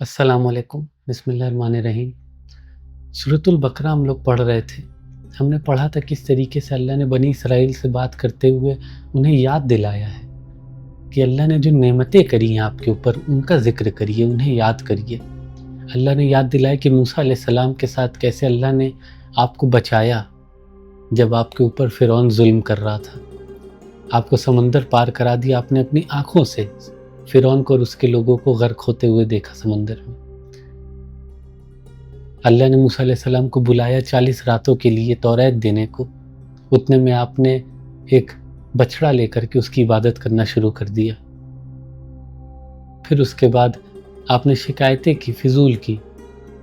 السلام علیکم، بسم اللہ الرحمن الرحیم۔ سورۃ البقرہ ہم لوگ پڑھ رہے تھے۔ ہم نے پڑھا تھا کس طریقے سے اللہ نے بنی اسرائیل سے بات کرتے ہوئے انہیں یاد دلایا ہے کہ اللہ نے جو نعمتیں کری ہیں آپ کے اوپر ان کا ذکر کریے، انہیں یاد کریے۔ اللہ نے یاد دلایا کہ موسیٰ علیہ السلام کے ساتھ کیسے اللہ نے آپ کو بچایا جب آپ کے اوپر فرعون ظلم کر رہا تھا، آپ کو سمندر پار کرا دیا، آپ نے اپنی آنکھوں سے فرعون کو اور اس کے لوگوں کو غرق ہوتے ہوئے دیکھا سمندر میں۔ اللہ نے موسیٰ علیہ السلام کو بلایا 40 راتوں کے لیے توریت دینے کو، اتنے میں آپ نے ایک بچڑا لے کر کے اس کی عبادت کرنا شروع کر دیا۔ پھر اس کے بعد آپ نے شکایتیں کی، فضول کی،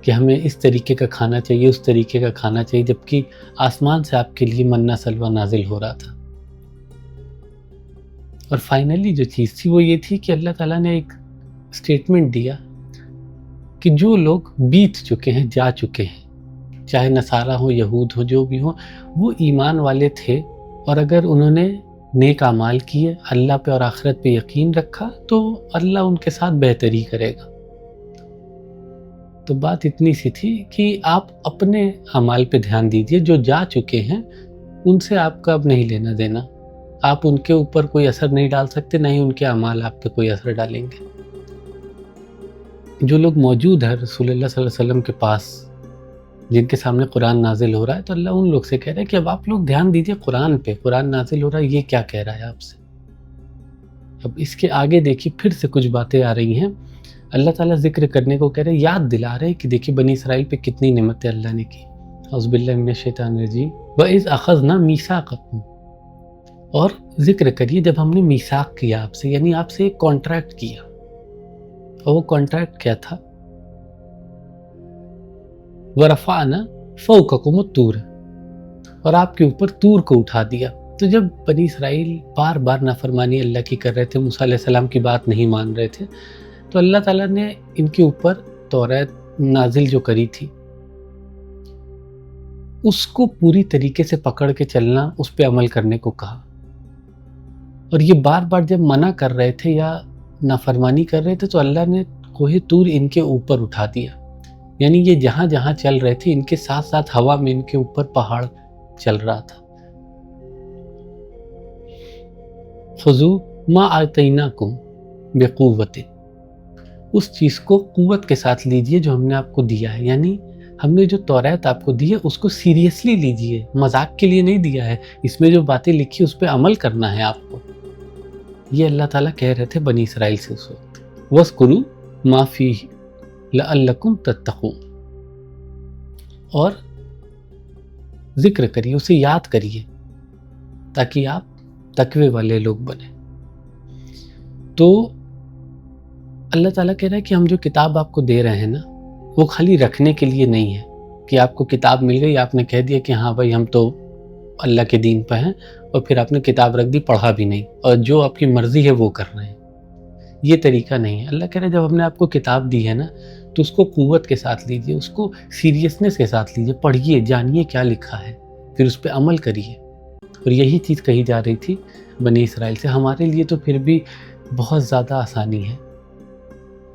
کہ ہمیں اس طریقے کا کھانا چاہیے، اس طریقے کا کھانا چاہیے، جبکہ آسمان سے آپ کے لیے منہ سلوہ نازل ہو رہا تھا۔ اور فائنلی جو چیز تھی وہ یہ تھی کہ اللہ تعالیٰ نے ایک اسٹیٹمنٹ دیا کہ جو لوگ بیت چکے ہیں، جا چکے ہیں، چاہے نصارہ ہو، یہود ہو، جو بھی ہو، وہ ایمان والے تھے، اور اگر انہوں نے نیک اعمال کیے، اللہ پہ اور آخرت پہ یقین رکھا، تو اللہ ان کے ساتھ بہتری کرے گا۔ تو بات اتنی سی تھی کہ آپ اپنے اعمال پہ دھیان دیجئے، جو جا چکے ہیں ان سے آپ کا اب نہیں لینا دینا، آپ ان کے اوپر کوئی اثر نہیں ڈال سکتے، نہ ہی ان کے اعمال آپ پہ کوئی اثر ڈالیں گے۔ جو لوگ موجود ہیں رسول اللہ صلی اللہ علیہ وسلم کے پاس، جن کے سامنے قرآن نازل ہو رہا ہے، تو اللہ ان لوگ سے کہہ رہا ہے کہ اب آپ لوگ دھیان دیجئے قرآن پہ، قرآن نازل ہو رہا ہے، یہ کیا کہہ رہا ہے آپ سے۔ اب اس کے آگے دیکھیے پھر سے کچھ باتیں آ رہی ہیں، اللہ تعالیٰ ذکر کرنے کو کہہ رہے ہیں، یاد دلا رہے ہیں کہ دیکھیے بنی اسرائیل پہ کتنی نعمتیں اللہ نے کی۔ اعوذ باللہ من الشیطان الرجیم وَإِذْ أَخَذْنَا مِيثَاقَكُمْ، اور ذکر کریے جب ہم نے میثاق کیا آپ سے، یعنی آپ سے ایک کانٹریکٹ کیا، اور وہ کانٹریکٹ کیا تھا؟ وَرَفَعْنَا فَوْقَكُمُ الطُّورَ، اور آپ کے اوپر طور کو اٹھا دیا۔ تو جب بنی اسرائیل بار بار نافرمانی اللہ کی کر رہے تھے، موسیٰ علیہ السلام کی بات نہیں مان رہے تھے، تو اللہ تعالیٰ نے ان کے اوپر توریت نازل جو کری تھی اس کو پوری طریقے سے پکڑ کے چلنا، اس پہ عمل کرنے کو کہا۔ اور یہ بار بار جب منع کر رہے تھے یا نافرمانی کر رہے تھے تو اللہ نے کوہ طور ان کے اوپر اٹھا دیا، یعنی یہ جہاں جہاں چل رہے تھے ان کے ساتھ ساتھ ہوا میں ان کے اوپر پہاڑ چل رہا تھا۔ خذوا ما آتیناکم بقوۃ، اس چیز کو قوت کے ساتھ لیجئے جو ہم نے آپ کو دیا ہے، یعنی ہم نے جو توریت آپ کو دی ہے اس کو سیریسلی لیجئے، مذاق کے لیے نہیں دیا ہے، اس میں جو باتیں لکھی اس پہ عمل کرنا ہے آپ کو۔ یہ اللہ تعالیٰ کہہ رہے تھے بنی اسرائیل سے اس وقت۔ وَاذْكُرُوا مَا فِيهِ لَعَلَّكُمْ تَتَّقُونَ، اور ذکر کریے، اسے یاد کریے تاکہ آپ تقوی والے لوگ بنیں۔ تو اللہ تعالیٰ کہہ رہا ہے کہ ہم جو کتاب آپ کو دے رہے ہیں نا، وہ خالی رکھنے کے لیے نہیں ہے کہ آپ کو کتاب مل گئی، آپ نے کہہ دیا کہ ہاں بھائی ہم تو اللہ کے دین پہ ہیں، اور پھر آپ نے کتاب رکھ دی، پڑھا بھی نہیں، اور جو آپ کی مرضی ہے وہ کر رہے ہیں۔ یہ طریقہ نہیں ہے۔ اللہ کہہ رہا ہے جب ہم نے آپ کو کتاب دی ہے نا، تو اس کو قوت کے ساتھ لیجئے، اس کو سیریسنس کے ساتھ لیجئے، پڑھیے، جانیے کیا لکھا ہے، پھر اس پہ عمل کریے۔ اور یہی چیز کہی جا رہی تھی بنی اسرائیل سے۔ ہمارے لیے تو پھر بھی بہت زیادہ آسانی ہے،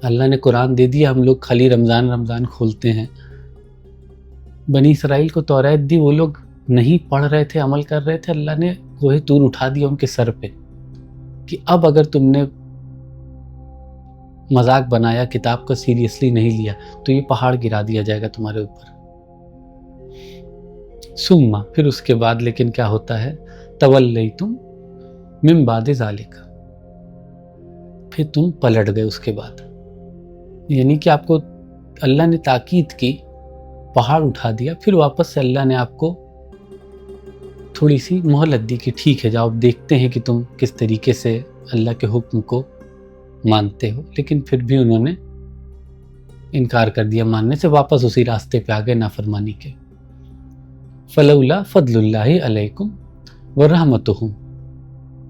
اللہ نے قرآن دے دیا، ہم لوگ خالی رمضان کھولتے ہیں۔ بنی اسرائیل کو توریت دی، وہ لوگ نہیں پڑھ رہے تھے، عمل کر رہے تھے، اللہ نے کوہ طور اٹھا دیا ان کے سر پہ کہ اب اگر تم نے مذاق بنایا، کتاب کا سیریسلی نہیں لیا، تو یہ پہاڑ گرا دیا جائے گا تمہارے اوپر۔ ثم، پھر اس کے بعد لیکن کیا ہوتا ہے؟ تولیتم من بعد ذالک، پھر تم پلٹ گئے اس کے بعد، یعنی کہ آپ کو اللہ نے تاکید کی، پہاڑ اٹھا دیا، پھر واپس سے اللہ نے آپ کو تھوڑی سی مہلت دی کہ ٹھیک ہے جاؤ، دیکھتے ہیں کہ تم کس طریقے سے اللہ کے حکم کو مانتے ہو، لیکن پھر بھی انہوں نے انکار کر دیا ماننے سے، واپس اسی راستے پہ آ گئے نافرمانی کے۔ فلولا فضل اللہ علیکم ورحمتہ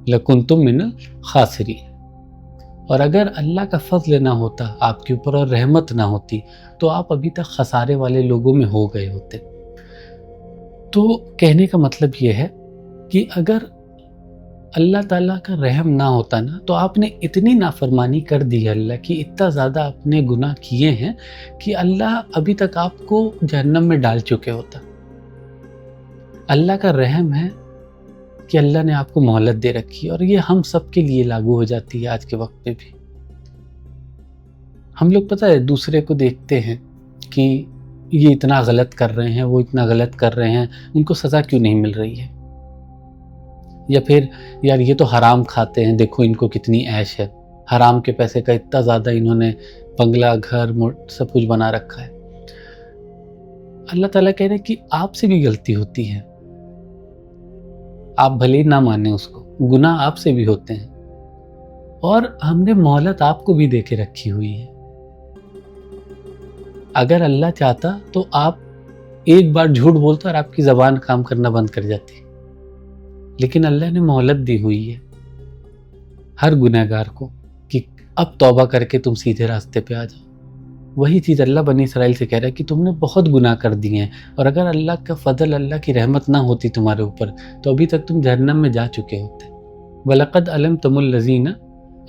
لکنتم من الخاسرین، اور اگر اللہ کا فضل نہ ہوتا آپ کے اوپر اور رحمت نہ ہوتی تو آپ ابھی تک خسارے والے لوگوں میں ہو گئے ہوتے۔ तो कहने का मतलब ये है कि अगर अल्लाह ताला का रहम ना होता ना, तो आपने इतनी नाफरमानी कर दी है अल्लाह की, इतना ज़्यादा आपने गुनाह किए हैं कि अल्लाह अभी तक आपको जहन्नम में डाल चुके होता। अल्लाह का रहम है कि अल्लाह ने आपको मोहलत दे रखी है, और ये हम सब के लिए लागू हो जाती है आज के वक्त पे भी। हम लोग पता है दूसरे को देखते हैं कि ये इतना गलत कर रहे हैं, वो इतना गलत कर रहे हैं, उनको सज़ा क्यों नहीं मिल रही है? या फिर यार ये तो हराम खाते हैं, देखो इनको कितनी ऐश है, हराम के पैसे का इतना ज़्यादा इन्होंने बंगला, घर, सब कुछ बना रखा है। अल्लाह ताला कह रहे हैं कि आपसे भी गलती होती है, आप भले ही ना माने उसको, गुनाह आपसे भी होते हैं, और हमने मोहलत आपको भी दे के रखी हुई है। अगर अल्लाह चाहता तो आप एक बार झूठ बोलते और आपकी ज़बान काम करना बंद कर जाती, लेकिन अल्लाह ने मोहलत दी हुई है हर गुनहगार को कि अब तौबा करके तुम सीधे रास्ते पे आ जाओ। वही चीज़ अल्लाह बनी इसराइल से कह रहा है कि तुमने बहुत गुनाह कर दिए हैं, और अगर अल्लाह का फजल, अल्लाह की रहमत ना होती तुम्हारे ऊपर, तो अभी तक तुम जहन्नम में जा चुके होते। वलक़द अलमतमुल लज़ीना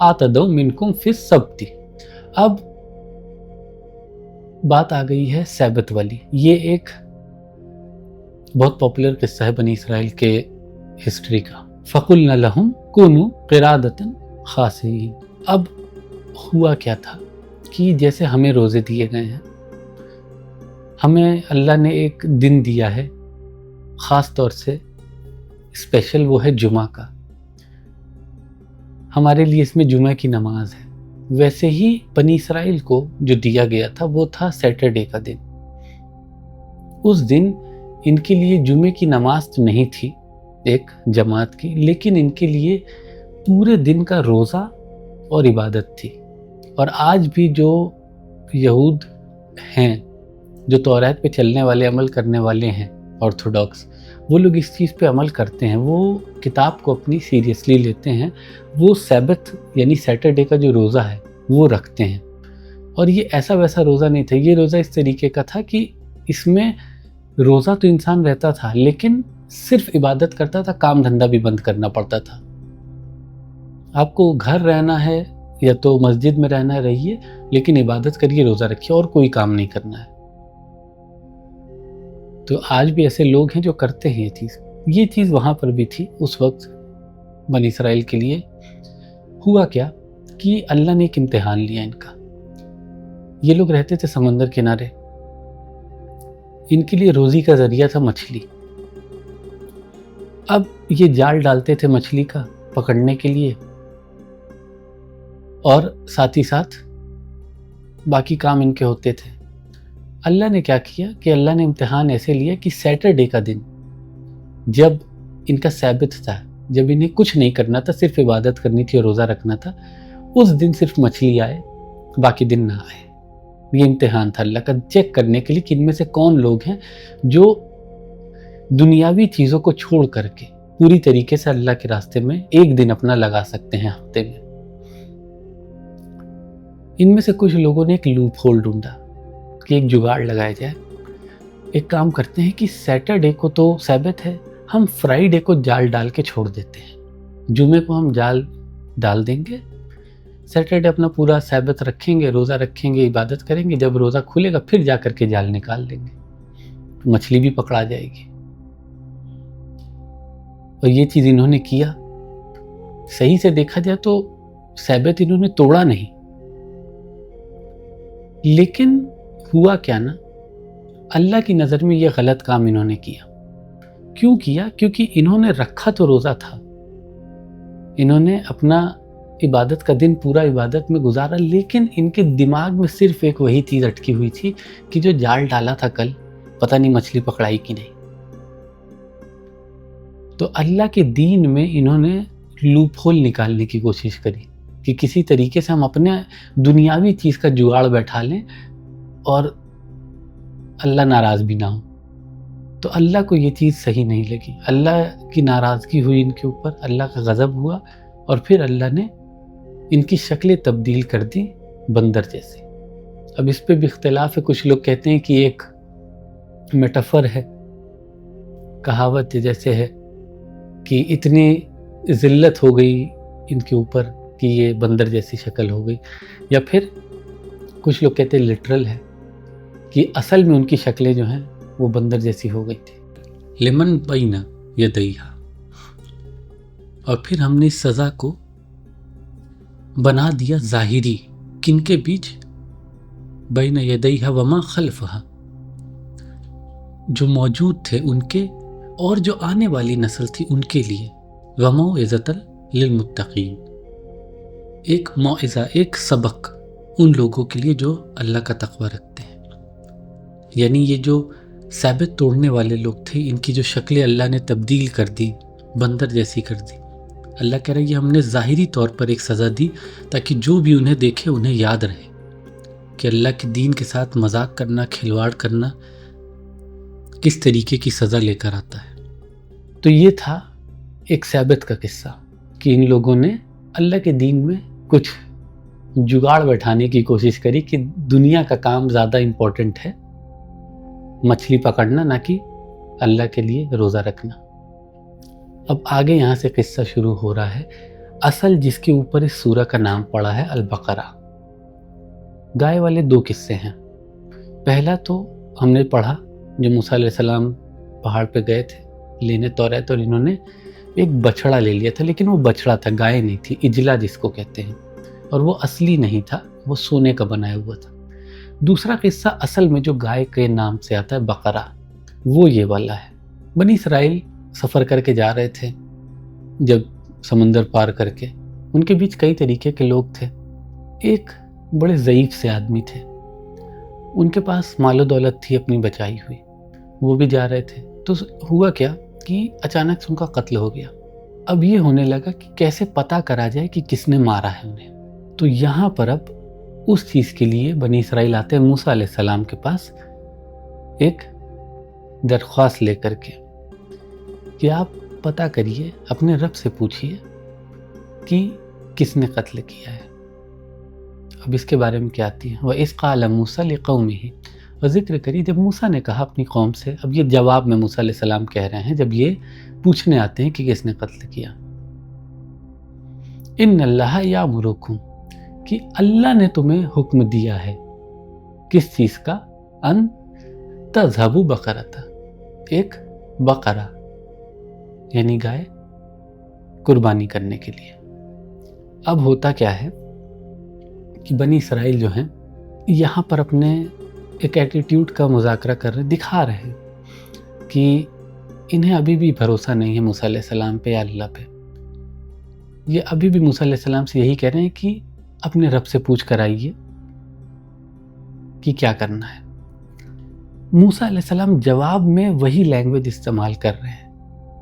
आतदौ मिनकुम फिस सब्ति। अब बात आ गई है सैबत वाली। ये एक बहुत पॉपुलर किस्सा है बनी इसराइल के हिस्ट्री का। फ़क़ुलना लहुम कुनू क़िरादतन ख़ासिईन। अब हुआ क्या था कि जैसे हमें रोज़े दिए गए हैं, हमें अल्लाह ने एक दिन दिया है ख़ास तौर से स्पेशल, वो है जुमा का। हमारे लिए इसमें जुमा की नमाज है। वैसे ही बनी इसराइल को जो दिया गया था वो था सैटरडे का दिन। उस दिन इनके लिए जुमे की नमाज तो नहीं थी एक जमात की, लेकिन इनके लिए पूरे दिन का रोज़ा और इबादत थी। और आज भी जो यहूद हैं, जो तौरात पे चलने वाले, अमल करने वाले हैं, ऑर्थोडॉक्स, वो लोग इस चीज़ पे अमल करते हैं, वो किताब को अपनी सीरियसली लेते हैं। वो सैबत यानी सैटरडे का जो रोज़ा है वो रखते हैं। और ये ऐसा वैसा रोज़ा नहीं था, ये रोज़ा इस तरीके का था कि इसमें रोज़ा तो इंसान रहता था, लेकिन सिर्फ इबादत करता था, काम धंधा भी बंद करना पड़ता था। आपको घर रहना है या तो मस्जिद में रहना रहिए, लेकिन इबादत करिए, रोज़ा रखिए, और कोई काम नहीं करना है। तो आज भी ऐसे लोग हैं जो करते हैं ये चीज़ वहाँ पर भी थी उस वक्त बनी इसराइल के लिए। हुआ क्या कि अल्लाह ने एक इम्तिहान लिया इनका। ये लोग रहते थे समंदर किनारे, इनके लिए रोज़ी का ज़रिया था मछली। अब ये जाल डालते थे मछली का पकड़ने के लिए, और साथ ही साथ बाकी काम इनके होते थे। अल्लाह ने क्या किया कि अल्लाह ने इम्तिहान ऐसे लिया कि सैटरडे का दिन, जब इनका सैबत था, जब इन्हें कुछ नहीं करना था, सिर्फ इबादत करनी थी और रोज़ा रखना था, उस दिन सिर्फ मछली आए, बाकी दिन ना आए। ये इम्तिहान था अल्लाह का, चेक करने के लिए कि इनमें से कौन लोग हैं जो दुनियावी चीज़ों को छोड़ करके पूरी तरीके से अल्लाह के रास्ते में एक दिन अपना लगा सकते हैं हफ्ते में। इनमें से कुछ लोगों ने एक लूप होल ढूंढा कि एक जुगाड़ लगाया जाए। एक काम करते हैं कि सैटरडे को तो सैबत है, हम फ्राइडे को जाल डाल के छोड़ देते हैं, जुमे को हम जाल डाल देंगे, सैटरडे अपना पूरा सैबत रखेंगे, रोज़ा रखेंगे, इबादत करेंगे, जब रोज़ा खुलेगा फिर जा करके जाल निकाल देंगे, तो मछली भी पकड़ा जाएगी। और ये चीज़ इन्होंने किया। सही से देखा जाए तो सैबत इन्होंने तोड़ा नहीं, लेकिन हुआ क्या ना, अल्लाह की नज़र में ये गलत काम इन्होंने किया। क्यों किया? क्योंकि इन्होंने रखा तो रोज़ा था, इन्होंने अपना इबादत का दिन पूरा इबादत में गुजारा, लेकिन इनके दिमाग में सिर्फ एक वही चीज़ अटकी हुई थी कि जो जाल डाला था कल, पता नहीं मछली पकड़ाई कि नहीं। तो अल्लाह के दीन में इन्होंने लूप होल निकालने की कोशिश करी कि किसी तरीके से हम अपने दुनियावी चीज़ का जुगाड़ बैठा लें और अल्लाह नाराज़ भी ना हो। तो अल्लाह को ये चीज़ सही नहीं लगी, अल्लाह की नाराज़गी हुई इनके ऊपर, अल्लाह का गज़ब हुआ, और फिर अल्लाह ने इनकी शक्लें तब्दील कर दी बंदर जैसे। अब इस पे भी इख्तिलाफ है, कुछ लोग कहते हैं कि एक मेटाफर है, कहावत जैसे है कि इतनी ज़िल्लत हो गई इनके ऊपर कि ये बंदर जैसी शक्ल हो गई, या फिर कुछ लोग कहते हैं लिटरल है कि असल में उनकी शक्लें जो हैं वो बंदर जैसी हो गई थी। लिमन बैना यदैहा, और फिर हमने इस सज़ा को बना दिया ज़ाहिरी, किनके बीच? बैना यदैहा वमा खल्फहा, जो मौजूद थे उनके और जो आने वाली नस्ल थी उनके लिए। वमौइज़तल लिलमुत्तक़ीन, एक मौइज़ा, एक सबक उन लोगों के लिए जो अल्लाह का तक़वा रखते हैं। यानी ये जो साबित तोड़ने वाले लोग थे, इनकी जो शक्लें अल्लाह ने तब्दील कर दी, बंदर जैसी कर दी। अल्लाह कह रहा है ये हमने ज़ाहिरी तौर पर एक सज़ा दी ताकि जो भी उन्हें देखे उन्हें याद रहे कि अल्लाह के दीन के साथ मजाक करना, खिलवाड़ करना किस तरीके की सज़ा लेकर आता है। तो ये था एक साबित का किस्सा कि इन लोगों ने अल्लाह के दीन में कुछ जुगाड़ बैठाने की कोशिश करी कि दुनिया का काम ज़्यादा इम्पोर्टेंट है, मछली पकड़ना, ना कि अल्लाह के लिए रोज़ा रखना। अब आगे यहाँ से किस्सा शुरू हो रहा है, असल जिसके ऊपर इस सूरा का नाम पड़ा है अल-बकरा। गाय वाले दो किस्से हैं। पहला तो हमने पढ़ा जो मूसा अलैहिस्सलाम पहाड़ पे गए थे लेने तौरात, और इन्होंने एक बछड़ा ले लिया था, लेकिन वो बछड़ा था, गाय नहीं थी, इजला जिसको कहते हैं, और वो असली नहीं था, वो सोने का बनाया हुआ था। दूसरा किस्सा असल में जो गाय के नाम से आता है बकरा, वो ये वाला है। बनी इसराइल सफ़र करके जा रहे थे, जब समंदर पार करके उनके बीच कई तरीके के लोग थे। एक बड़े ज़ईफ़ से आदमी थे, उनके पास मालो दौलत थी अपनी बचाई हुई, वो भी जा रहे थे। तो हुआ क्या कि अचानक से उनका कत्ल हो गया। अब ये होने लगा कि कैसे पता करा जाए कि किसने मारा है उन्हें। तो यहाँ पर अब उस चीज़ के लिए बनी इसराइल आते हैं मूसा अलैहिस्सलाम के पास एक दरख्वास्त लेकर के कि आप पता करिए, अपने रब से पूछिए कि किसने कत्ल किया है। अब इसके बारे में क्या आती है, वह इस क़ाल मूसा लिक़ौमिही, और ज़िक्र करी जब मूसा ने कहा अपनी कौम से। अब ये जवाब में मूसा अलैहिस्सलाम कह रहे हैं जब ये पूछने आते हैं कि किसने कत्ल किया। इन्नल्लाह यामुरुकुम, कि अल्लाह ने तुम्हें हुक्म दिया है किस चीज़ का? अन तज़हबू बकरता, एक बकरा यानी गाय कुर्बानी करने के लिए। अब होता क्या है कि बनी इसराइल जो हैं यहाँ पर अपने एक एटीट्यूड का मुज़ाकरा कर रहे हैं, दिखा रहे हैं कि इन्हें अभी भी भरोसा नहीं है मूसा अलैहिस्सलाम पे या अल्लाह पे। ये अभी भी मूसा अलैहिस्सलाम से यही कह रहे हैं कि अपने रब से पूछ कर आइए कि क्या करना है। मूसा अलैहिस्सलाम जवाब में वही लैंग्वेज इस्तेमाल कर रहे हैं।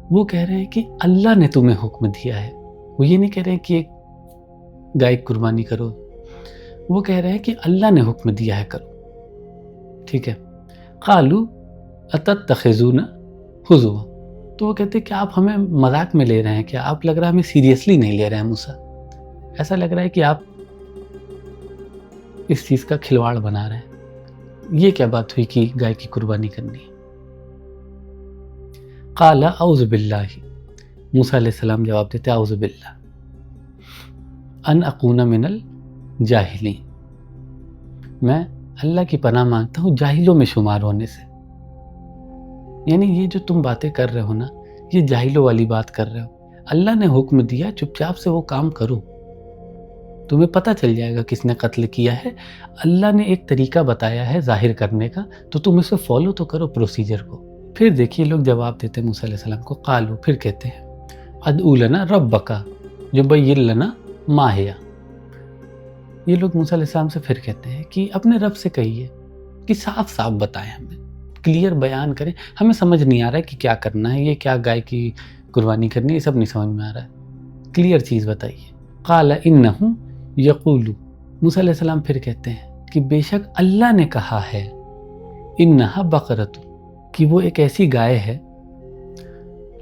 वो कह रहे हैं कि अल्लाह ने तुम्हें हुक्म दिया है। वो ये नहीं कह रहे हैं कि एक गाय कुर्बानी करो, वो कह रहे हैं कि अल्लाह ने हुक्म दिया है करो। ठीक है। क़ालू अतत्तख़िज़ूना हुज़ुवा, तो वो कहते हैं कि आप हमें मजाक में ले रहे हैं क्या? आप लग रहा है हमें सीरियसली नहीं ले रहे हैं मूसा, ऐसा लग रहा है कि आप इस चीज़ का खिलवाड़ बना रहे हैं। ये क्या बात हुई कि गाय की कुर्बानी करनी है? क़ाला औज़ु बिल्लाहि, मूसा अलैहिस्सलाम जवाब देते औज़ु बिल्लाह अन अकूना मिनल जाहिलीन, मैं अल्लाह की पनाह मांगता हूँ जाहिलों में शुमार होने से। यानी ये जो तुम बातें कर रहे हो ना, ये जाहिलों वाली बात कर रहे हो। अल्लाह ने हुक्म दिया, चुपचाप से वो काम करो, तुम्हें पता चल जाएगा किसने कत्ल किया है। अल्लाह ने एक तरीका बताया है जाहिर करने का, तो तुम इसे फॉलो तो करो प्रोसीजर को। फिर देखिए लोग जवाब देते हैं मूसा अलैहिस्सलाम को। क़ालू, फिर कहते हैं अदऊ लना रब्बका युबय्यिन लना मा हिया। ये लोग मूसा अलैहिस्सलाम से फिर कहते हैं कि अपने रब से कहिए कि साफ साफ बताएं, हमें क्लियर बयान करें, हमें समझ नहीं आ रहा है कि क्या करना है, ये क्या गाय की कुर्बानी करनी है, ये सब नहीं समझ में आ रहा है, क्लियर चीज़ बताइए। क़ाल इन्नहु यक़ूलु, मूसा अलैहिस्सलाम फिर कहते हैं कि बेशक अल्लाह ने कहा है इन्नहा बकरतु, कि वो एक ऐसी गाय है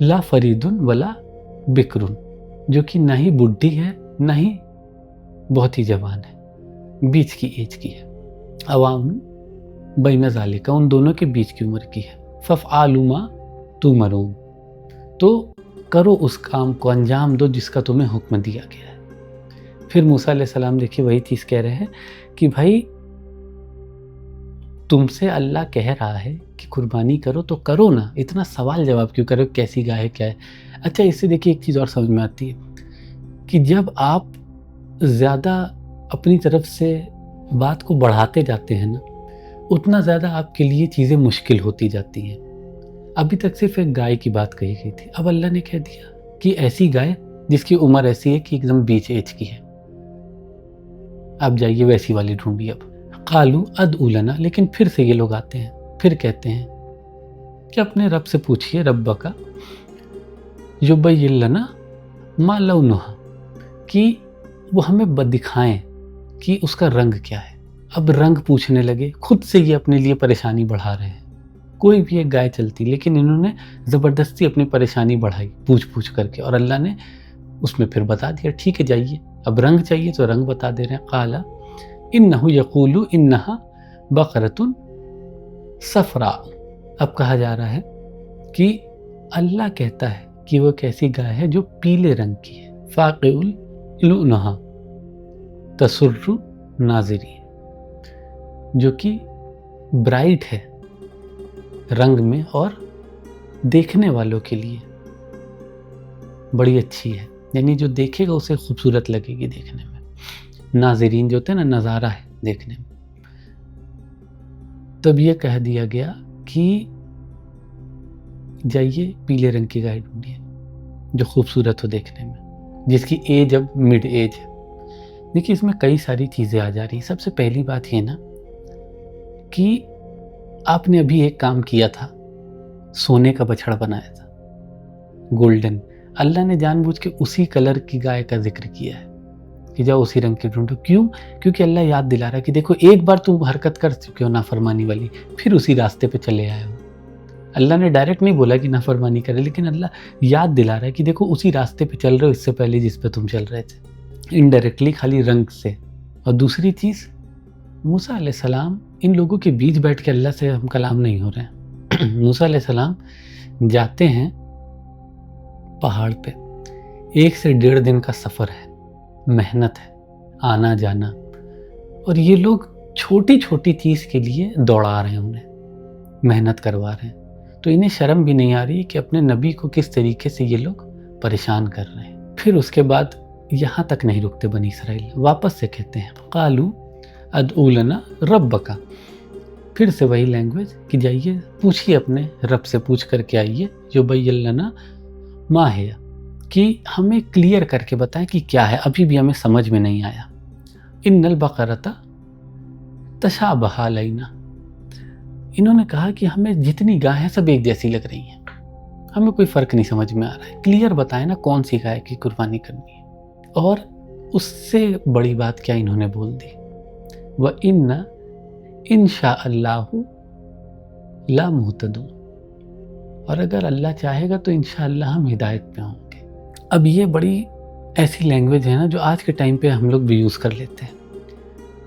ला फरीदुन वला बिक्रुन, जो कि ना ही बुढ़ी है ना ही बहुत ही जवान है, बीच की एज की है। अवाम बैन ज़ालिका, उन दोनों के बीच की उम्र की है। फ़फ़आलू मा तुमरून, तो करो उस काम को, अंजाम दो जिसका तुम्हें हुक्म दिया गया है। फिर मूसा अलैहि सलाम देखिए वही चीज़ कह रहे हैं कि भाई तुमसे अल्लाह कह रहा है कि कुर्बानी करो तो करो ना, इतना सवाल जवाब क्यों करो कैसी गाय है क्या है। अच्छा, इससे देखिए एक चीज़ और समझ में आती है कि जब आप ज़्यादा अपनी तरफ से बात को बढ़ाते जाते हैं ना, उतना ज़्यादा आपके लिए चीज़ें मुश्किल होती जाती हैं। अभी तक सिर्फ एक गाय की बात कही गई थी, अब अल्लाह ने कह दिया कि ऐसी गाय जिसकी उम्र ऐसी है कि एकदम बीच एज की है, आप जाइए वैसी वाली ढूंढिए। अब कालू अद उलना, लेकिन फिर से ये लोग आते हैं, फिर कहते हैं कि अपने रब से पूछिए, रब्बा का युबय्यिन मा लौनुहा, कि वो हमें दिखाएं कि उसका रंग क्या है। अब रंग पूछने लगे, खुद से ये अपने लिए परेशानी बढ़ा रहे हैं। कोई भी एक गाय चलती, लेकिन इन्होंने ज़बरदस्ती अपनी परेशानी बढ़ाई पूछ पूछ करके, और अल्लाह ने उसमें फिर बता दिया, ठीक है जाइए, अब रंग चाहिए तो रंग बता दे रहे हैं। काला इन्नहु यक़ूलु इन्नहा बक़रतुन सफ़रा। अब कहा जा रहा है कि अल्लाह कहता है कि वो कैसी गाय है जो पीले रंग की है, फ़ाक़िउल लुनहा तसुर्रु नाज़िरीन, जो कि ब्राइट है रंग में और देखने वालों के लिए बड़ी अच्छी है, यानी जो देखेगा उसे खूबसूरत लगेगी देखने में। नाज़रीन जो होते हैं ना, नज़ारा है देखने में। तब ये कह दिया गया कि जाइए पीले रंग की गाय ढूंढिए जो खूबसूरत हो देखने में, जिसकी एज अब मिड एज है। देखिए इसमें कई सारी चीज़ें आ जा रही हैं। सबसे पहली बात ये ना कि आपने अभी एक काम किया था, सोने का बछड़ा बनाया था, गोल्डन। अल्लाह ने जानबूझ के उसी कलर की गाय का जिक्र किया है कि जाओ उसी रंग की ढूंढो। क्यों? क्योंकि अल्लाह याद दिला रहा है कि देखो एक बार तुम हरकत कर चुके हो नाफरमानी वाली, फिर उसी रास्ते पे चले आए हो। अल्लाह ने डायरेक्ट नहीं बोला कि नाफरमानी करे, लेकिन अल्लाह याद दिला रहा है कि देखो उसी रास्ते पे चल रहे हो इससे पहले जिस पे तुम चल रहे थे, इनडायरेक्टली खाली रंग से। और दूसरी चीज़, मूसा अलैहिस्सलाम इन लोगों के बीच बैठ के अल्लाह से हम कलाम नहीं हो रहे हैं। मूसा अलैहिस्सलाम जाते हैं पहाड़ पे, 1 से 1.5 दिन का सफ़र है, मेहनत है, आना जाना, और ये लोग छोटी छोटी चीज़ के लिए दौड़ा रहे हैं, उन्हें मेहनत करवा रहे हैं। तो इन्हें शर्म भी नहीं आ रही कि अपने नबी को किस तरीके से ये लोग परेशान कर रहे हैं। फिर उसके बाद यहाँ तक नहीं रुकते बनी इसराइल, वापस से कहते हैं कालू अदउ लना रब्बका, फिर से वही लैंग्वेज कि जाइए पूछिए अपने रब से, पूछ करके आइए, युबय्यिन लना मा हिया, कि हमें क्लियर करके बताएं कि क्या है, अभी भी हमें समझ में नहीं आया। इन्नल बकरता तशाबहा अलैना, इन्होंने कहा कि हमें जितनी गाय हैं सब एक जैसी लग रही हैं, हमें कोई फ़र्क नहीं समझ में आ रहा है, क्लियर बताएं ना कौन सी गाय की कुर्बानी करनी है। और उससे बड़ी बात क्या इन्होंने बोल दी, व इन्ना इंशाअल्लाहु ला मुहतदून, और अगर अल्लाह चाहेगा तो इंशाअल्लाह हम हिदायत पे होंगे। अब ये बड़ी ऐसी लैंग्वेज है ना जो आज के टाइम पे हम लोग भी यूज़ कर लेते हैं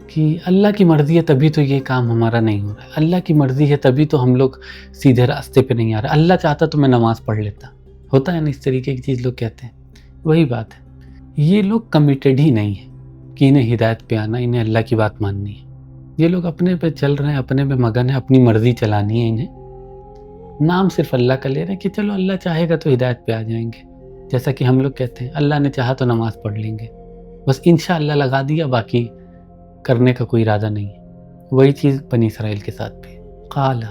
कि अल्लाह की मर्ज़ी है तभी तो ये काम हमारा नहीं हो रहा है, अल्लाह की मर्ज़ी है तभी तो हम लोग सीधे रास्ते पे नहीं आ रहे, अल्लाह चाहता तो मैं नमाज़ पढ़ लेता। होता है ना इस तरीके की चीज़ लोग कहते हैं। वही बात है, ये लोग कमिटेड ही नहीं है कि इन्हें हिदायत पे आना, इन्हें अल्लाह की बात माननी है। ये लोग अपने पे चल रहे हैं, अपने पे मगन है, अपनी मर्ज़ी चलानी है इन्हें, नाम सिर्फ अल्लाह का ले रहे हैं कि चलो अल्लाह चाहेगा तो हिदायत पे आ जाएंगे। जैसा कि हम लोग कहते हैं अल्लाह ने चाहा तो नमाज़ पढ़ लेंगे, बस इंशाअल्लाह लगा दिया, बाकी करने का कोई इरादा नहीं है। वही चीज़ बनी इसराइल के साथ भी। काला,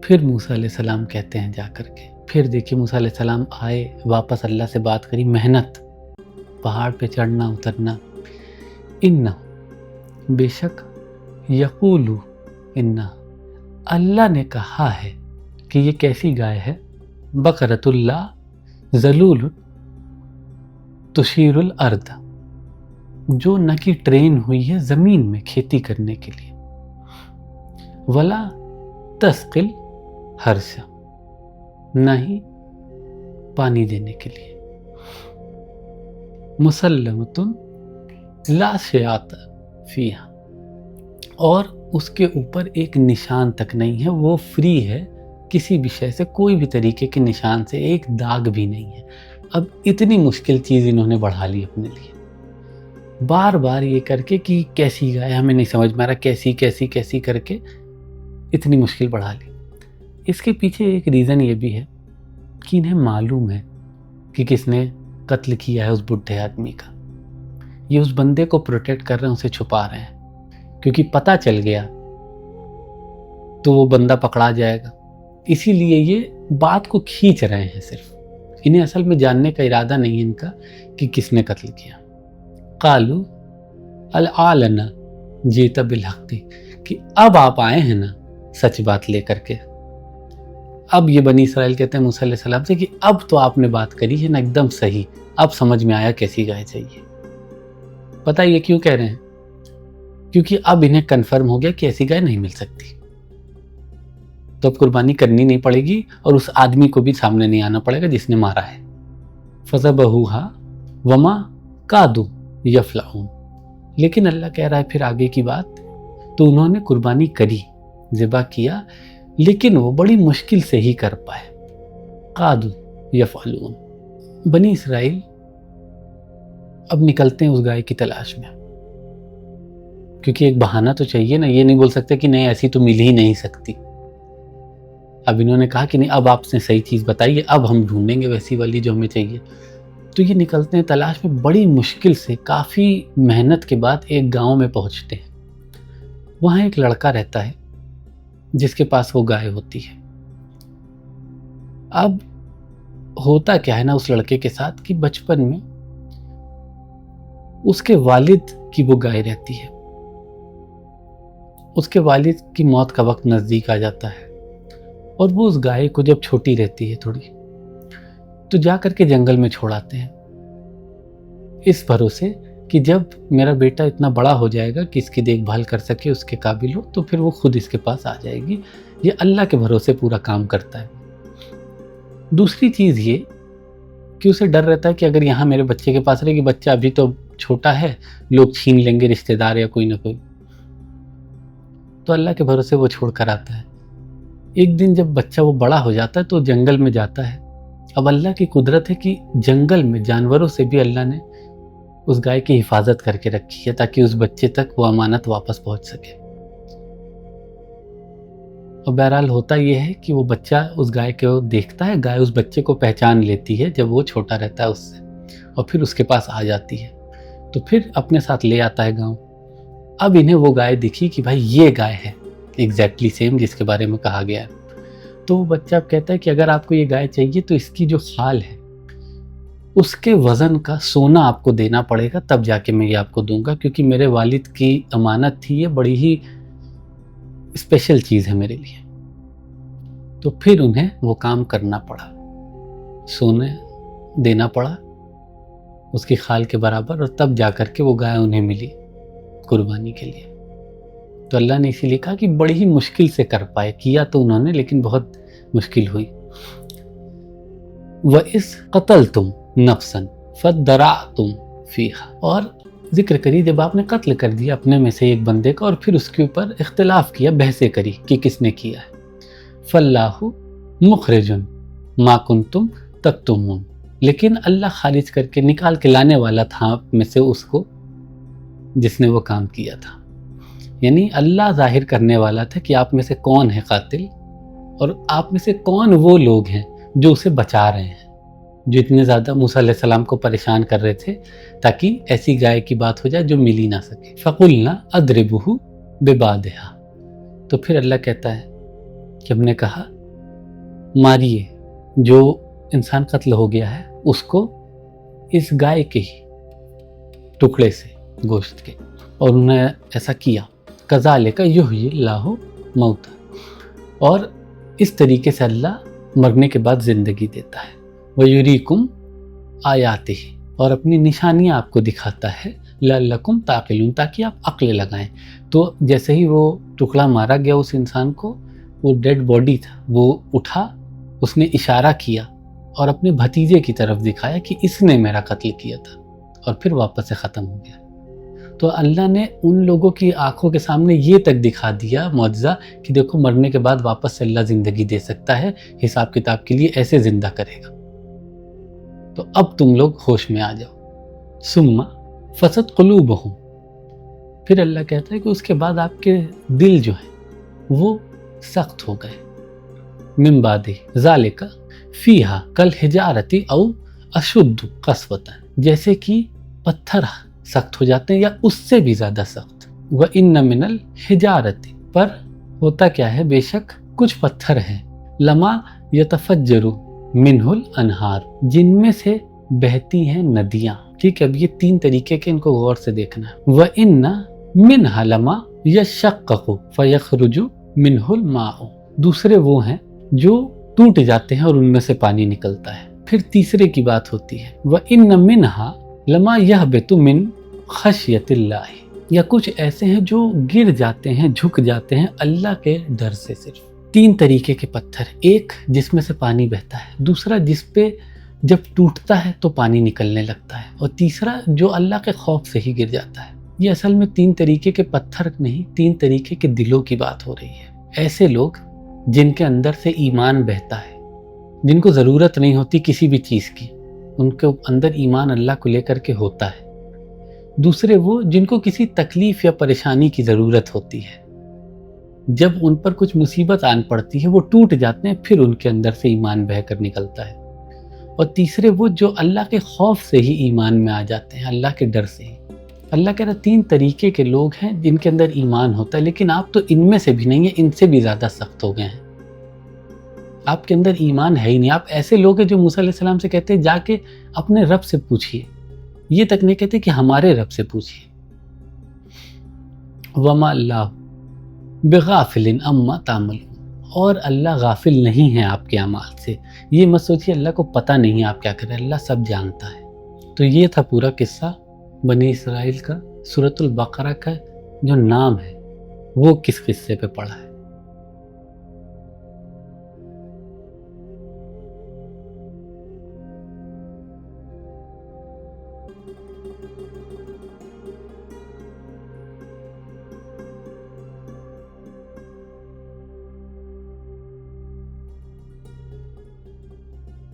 फिर मूसा अलैहिस्सलाम कहते हैं जा कर के, फिर देखिए मूसा अलैहिस्सलाम आए, वापस अल्लाह से बात करी, मेहनत, पहाड़ पे चढ़ना उतरना। इन्ना, बेशक, यक़ूलु इन्ना, अल्लाह ने कहा है कि ये कैसी गाय है, बकरतुल्ला ज़लूल तुशीरुल अर्द, जो न कि ट्रेन हुई है ज़मीन में खेती करने के लिए, वला तस्किल हर्षा, न ही पानी देने के लिए, मुसल्लमतुन ला शियात फीहा, और उसके ऊपर एक निशान तक नहीं है, वो फ्री है, किसी भी शय से कोई भी तरीके के निशान से एक दाग भी नहीं है। अब इतनी मुश्किल चीज़ इन्होंने बढ़ा ली अपने लिए, बार बार ये करके कि कैसी गाय, हमें नहीं समझ में आ रहा, कैसी कैसी कैसी करके इतनी मुश्किल बढ़ा ली। इसके पीछे एक रीज़न ये भी है कि इन्हें मालूम है कि किसने कत्ल किया है उस बुढ़े आदमी का। ये उस बंदे को प्रोटेक्ट कर रहे हैं, उसे छुपा रहे हैं, क्योंकि पता चल गया तो वो बंदा पकड़ा जाएगा। इसीलिए ये बात को खींच रहे हैं सिर्फ। इन्हें असल में जानने का इरादा नहीं है इनका कि किसने कत्ल किया। कालू अल-आलना जीता बिल-हक़्क़ि, कि अब आप आए हैं ना सच बात लेकर के। अब ये बनी इसराइल कहते हैं मूसा अलैहि सलाम से कि अब तो आपने बात करी है ना एकदम सही, अब समझ में आया कैसी गाय चाहिए। पता ये क्यों कह रहे हैं? क्योंकि अब इन्हें कन्फर्म हो गया कि ऐसी गाय नहीं मिल सकती, तो अब कुर्बानी करनी नहीं पड़ेगी और उस आदमी को भी सामने नहीं आना पड़ेगा जिसने मारा है। फज़बहूहा वमा कादू यफ़लऊन, लेकिन अल्लाह कह रहा है फिर आगे की बात, तो उन्होंने कुर्बानी करी, ज़िबा किया, लेकिन वो बड़ी मुश्किल से ही कर पाए। कादू यफ़अलून, बनी इसराइल अब निकलते हैं उस गाय की तलाश में, क्योंकि एक बहाना तो चाहिए ना। ये नहीं बोल सकते कि नहीं ऐसी तो मिल ही नहीं सकती। अब इन्होंने कहा कि नहीं अब आपने सही चीज़ बताई है, अब हम ढूंढेंगे वैसी वाली जो हमें चाहिए। तो ये निकलते हैं तलाश में, बड़ी मुश्किल से काफ़ी मेहनत के बाद एक गांव में पहुंचते हैं। वहाँ एक लड़का रहता है जिसके पास वो गाय होती है। अब होता क्या है ना उस लड़के के साथ कि बचपन में उसके वालिद की वो गाय रहती है। उसके वालिद की मौत का वक्त नज़दीक आ जाता है और वो उस गाय को जब छोटी रहती है थोड़ी, तो जा करके जंगल में छोड़ आते हैं, इस भरोसे कि जब मेरा बेटा इतना बड़ा हो जाएगा कि इसकी देखभाल कर सके, उसके काबिल हो, तो फिर वो खुद इसके पास आ जाएगी। ये अल्लाह के भरोसे पूरा काम करता है। दूसरी चीज़ ये कि उसे डर रहता है कि अगर यहाँ मेरे बच्चे के पास रहेगी, बच्चा अभी तो छोटा है, लोग छीन लेंगे, रिश्तेदार या कोई ना कोई, तो अल्लाह के भरोसे वो छोड़ कर आता है। एक दिन जब बच्चा वो बड़ा हो जाता है तो जंगल में जाता है। अब अल्लाह की कुदरत है कि जंगल में जानवरों से भी अल्लाह ने उस गाय की हिफाजत करके रखी है ताकि उस बच्चे तक वो अमानत वापस पहुंच सके। और बहरहाल होता यह है कि वो बच्चा उस गाय को देखता है, गाय उस बच्चे को पहचान लेती है जब वो छोटा रहता है उससे, और फिर उसके पास आ जाती है, तो फिर अपने साथ ले आता है गाँव। अब इन्हें वो गाय दिखी कि भाई ये गाय है एग्जैक्टली सेम जिसके बारे में कहा गया है। तो वो बच्चा अब कहता है कि अगर आपको ये गाय चाहिए तो इसकी जो खाल है उसके वज़न का सोना आपको देना पड़ेगा, तब जाके मैं ये आपको दूंगा, क्योंकि मेरे वालिद की अमानत थी, ये बड़ी ही स्पेशल चीज़ है मेरे लिए। तो फिर उन्हें वो काम करना पड़ा, सोने देना पड़ा उसकी खाल के बराबर, और तब जा कर के वो गाय उन्हें मिली कुर्बानी के लिए। तो अल्लाह ने इसीलिए कहा कि बड़ी ही मुश्किल से कर पाए, किया तो उन्होंने लेकिन बहुत मुश्किल हुई। व इस कतल तुम नफ्सन फदरातुम फीहा, और जिक्र करी जब आपने कत्ल कर दिया अपने में से एक बंदे का और फिर उसके ऊपर इख्तिलाफ किया, बहसें करी कि किसने किया है। फल्लाहु मुखरिजुन मा कुंतुम तक्तुमून, लेकिन अल्लाह खारिज करके निकाल के लाने वाला था आप में से उसको जिसने वो काम किया था। यानी अल्लाह जाहिर करने वाला था कि आप में से कौन है कातिल और आप में से कौन वो लोग हैं जो उसे बचा रहे हैं, जो इतने ज़्यादा मूसा अलैहि सलाम को परेशान कर रहे थे ताकि ऐसी गाय की बात हो जाए जो मिल ही ना सके। फ़कुलना अद्रिबुहु बिबादिहा, तो फिर अल्लाह कहता है कि हमने कहा मारिए जो इंसान कत्ल हो गया है उसको इस गाय के ही टुकड़े से, गोश्त के, और उन्होंने ऐसा किया। कज़ालिका युह्यिल्लाहु मौता, और इस तरीके से अल्लाह मरने के बाद ज़िंदगी देता है। वयुरीकुम आयातिही, और अपनी निशानियाँ आपको दिखाता है, लअल्लकुम ताक़िलून, ताकि आप अक्ल लगाएं। तो जैसे ही वो टुकड़ा मारा गया उस इंसान को, वो डेड बॉडी था, वो उठा, उसने इशारा किया और अपने भतीजे की तरफ दिखाया कि इसने मेरा कत्ल किया था, और फिर वापस से ख़त्म हो गया। تو اللہ نے ان لوگوں کی آنکھوں کے سامنے یہ تک دکھا دیا معجزہ کہ دیکھو مرنے کے بعد واپس سے اللہ زندگی دے سکتا ہے، حساب کتاب کے لیے ایسے زندہ کرے گا، تو اب تم لوگ ہوش میں آ جاؤ۔ ثم فسد قلوبہم، پھر اللہ کہتا ہے کہ اس کے بعد آپ کے دل جو ہیں وہ سخت ہو گئے، من بعد ذالک فیہا کالحجارۃ او اشد قسوۃ، جیسے کہ پتھر سخت ہو جاتے ہیں یا اس سے بھی زیادہ سخت۔ وَإِنَّ مِنَ الْحِجَارَةِ، پر ہوتا کیا ہے، بے شک کچھ پتھر ہیں، لما یتفجر منہ الانہار، جن میں سے بہتی ہیں ندیاں۔ ٹھیک ہے، اب یہ 3 طریقے کے ان کو غور سے دیکھنا ہے۔ وَإِنَّ مِنْهَا لَمَا يَشَّقَّقُ فَيَخْرُجُ مِنْهُ الْمَاءُ، دوسرے وہ ہیں جو ٹوٹ جاتے ہیں اور ان میں سے پانی نکلتا ہے۔ پھر تیسرے کی بات ہوتی ہے، وَإِنَّ مِنْهَا لما يهبط من خشیت اللہ، یا کچھ ایسے ہیں جو گر جاتے ہیں، جھک جاتے ہیں اللہ کے ڈر سے۔ صرف 3 طریقے کے پتھر، ایک جس میں سے پانی بہتا ہے، دوسرا جس پہ جب ٹوٹتا ہے تو پانی نکلنے لگتا ہے، اور تیسرا جو اللہ کے خوف سے ہی گر جاتا ہے۔ یہ اصل میں 3 طریقے کے پتھر نہیں، 3 طریقے کے دلوں کی بات ہو رہی ہے۔ ایسے لوگ جن کے اندر سے ایمان بہتا ہے، جن کو ضرورت نہیں ہوتی کسی بھی چیز کی، ان کے اندر ایمان اللہ کو لے کر کے ہوتا ہے۔ دوسرے وہ جن کو کسی تکلیف یا پریشانی کی ضرورت ہوتی ہے، جب ان پر کچھ مصیبت آن پڑتی ہے وہ ٹوٹ جاتے ہیں، پھر ان کے اندر سے ایمان بہہ کر نکلتا ہے۔ اور تیسرے وہ جو اللہ کے خوف سے ہی ایمان میں آ جاتے ہیں، اللہ کے ڈر سے ہی۔ اللہ کہہ رہا 3 طریقے کے لوگ ہیں جن کے اندر ایمان ہوتا ہے، لیکن آپ تو ان میں سے بھی نہیں ہیں، ان سے بھی زیادہ سخت ہو گئے ہیں۔ آپ کے اندر ایمان ہے ہی نہیں۔ آپ ایسے لوگ ہیں جو موسیٰ علیہ السلام سے کہتے ہیں جا کے اپنے رب سے پوچھئے، یہ تک نہیں کہتے کہ ہمارے رب سے پوچھئے۔ وَمَا اللَّهُ بِغَافِلٍ عَمَّا تَعْمَلُونَ، اور اللہ غافل نہیں ہے آپ کے اعمال سے۔ یہ مت سوچیے اللہ کو پتہ نہیں ہے آپ کیا کر رہے ہیں، اللہ سب جانتا ہے۔ تو یہ تھا پورا قصہ بنی اسرائیل کا۔ سورۃ البقرہ کا جو نام ہے وہ کس قصے پہ پڑا ہے؟